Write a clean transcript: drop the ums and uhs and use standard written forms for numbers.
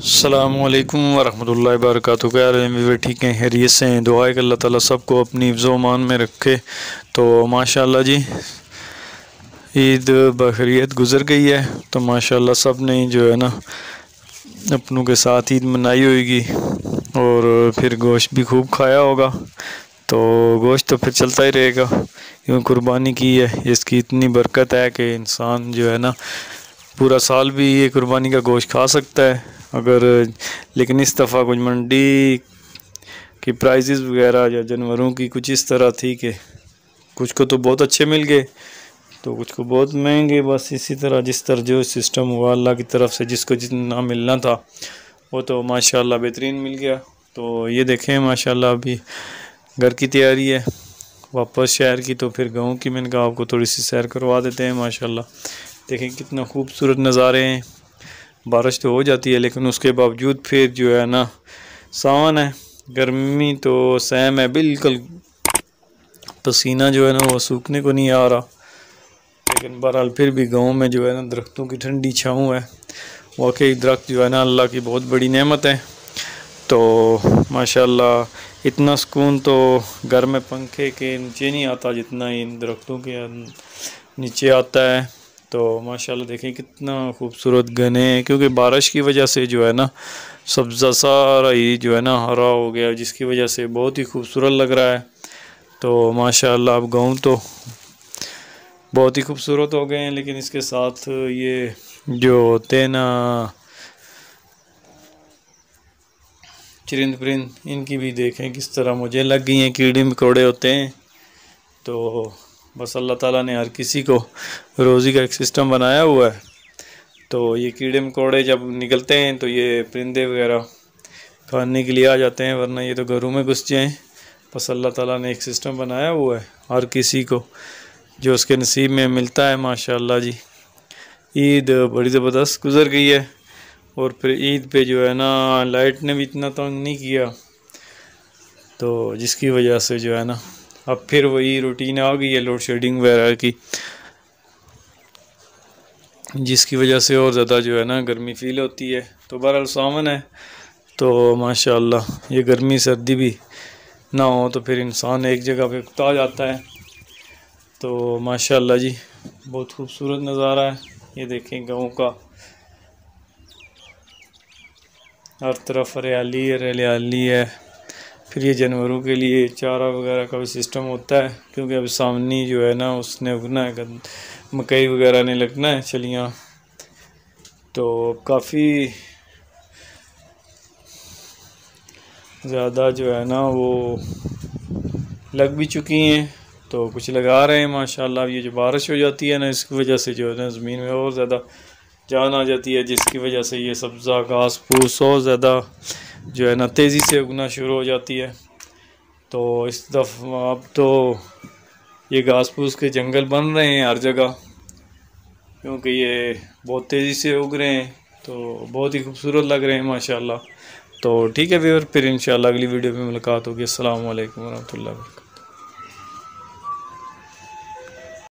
अस्सलामुअलैकुम वरहमतुल्लाहि वबरकातुहू। क्या हाल है मेरे? ठीक हैं, खैरियत से हैं। दुआ है कि अल्लाह ताला सबको अपनी हिफ्ज़-ओ-अमान में रखे। तो माशाल्लाह जी, ईद बखैरियत गुज़र गई है। तो माशाल्लाह सब ने जो है ना अपनों के साथ ईद मनाई होगी और फिर गोश्त भी खूब खाया होगा। तो गोश्त तो फिर चलता ही रहेगा, क्यों कुर्बानी की है। इसकी इतनी बरकत है कि इंसान जो है ना पूरा साल भी ये कुर्बानी का गोश्त खा सकता है अगर। लेकिन इस दफ़ा कुछ मंडी की प्राइसेस वगैरह या जानवरों की कुछ इस तरह थी कि कुछ को तो बहुत अच्छे मिल गए तो कुछ को बहुत महंगे। बस इसी तरह जिस तरह जो सिस्टम हुआ अल्लाह की तरफ से, जिसको जितना मिलना था वो तो माशाल्लाह बेहतरीन मिल गया। तो ये देखें माशाल्लाह अभी घर की तैयारी है वापस शहर की, तो फिर गाँव की मैंने कहा आपको थोड़ी सी सैर करवा देते हैं। माशाल्लाह देखें कितना खूबसूरत नज़ारे हैं। बारिश तो हो जाती है लेकिन उसके बावजूद फिर जो है ना सावन है, गर्मी तो सहम है बिल्कुल। पसीना जो है ना वो सूखने को नहीं आ रहा। लेकिन बहरहाल फिर भी गाँव में जो है ना दरख्तों की ठंडी छाँव है। वाकई दरख्त जो है ना अल्लाह की बहुत बड़ी नेमत है। तो माशाल्लाह इतना सुकून तो घर में पंखे के नीचे नहीं आता जितना इन दरख्तों के नीचे आता है। तो माशाल्लाह देखें कितना खूबसूरत घने हैं, क्योंकि बारिश की वजह से जो है ना सब्ज़ा सारा ही जो है ना हरा हो गया, जिसकी वजह से बहुत ही खूबसूरत लग रहा है। तो माशाल्लाह अब गाँव तो बहुत ही खूबसूरत हो गए हैं, लेकिन इसके साथ ये जो होते हैं ना चरिंद परिंद, इनकी भी देखें किस तरह मुझे लग गई हैं। कीड़े मकोड़े होते हैं तो बस अल्लाह ताला ने हर किसी को रोज़ी का एक सिस्टम बनाया हुआ है। तो ये कीड़े मकोड़े जब निकलते हैं तो ये परिंदे वगैरह खाने के लिए आ जाते हैं, वरना ये तो घरों में घुस जाएं। बस अल्लाह ताला ने एक सिस्टम बनाया हुआ है हर किसी को जो उसके नसीब में मिलता है। माशाल्लाह जी, ईद बड़ी ज़बरदस्त गुज़र गई है। और फिर ईद पे जो है ना लाइट ने भी इतना तंग नहीं किया, तो जिसकी वजह से जो है ना अब फिर वही रूटीन आ गई है लोड शेडिंग वगैरह की, जिसकी वजह से और ज़्यादा जो है ना गर्मी फील होती है। तो बहरहाल सावन है तो माशाल्लाह ये गर्मी सर्दी भी ना हो तो फिर इंसान एक जगह पे उकता जाता है। तो माशाल्लाह जी बहुत खूबसूरत नज़ारा है। ये देखें गाँव का हर तरफ हरियाली हरियाली है। फिर ये जानवरों के लिए चारा वगैरह का भी सिस्टम होता है, क्योंकि अब सामनी जो है ना उसने उगना है, मकई वगैरह ने लगना है चलियाँ। तो काफ़ी ज़्यादा जो है ना वो लग भी चुकी हैं, तो कुछ लगा रहे हैं माशाल्लाह। ये जो बारिश हो जाती है ना इसकी वजह से जो है ना ज़मीन में और ज़्यादा जान आ जाती है, जिसकी वजह से ये सब्ज़ा घास फूस और ज़्यादा जो है ना तेज़ी से उगना शुरू हो जाती है। तो इस दफ़ा अब तो ये घास फूस के जंगल बन रहे हैं हर जगह, क्योंकि ये बहुत तेज़ी से उग रहे हैं। तो बहुत ही खूबसूरत लग रहे हैं माशाल्लाह। तो ठीक है व्यूअर, फिर इंशाल्लाह अगली वीडियो में मुलाकात होगी। अस्सलाम वालेकुम वरहमतुल्लाहि वबरकातुहू।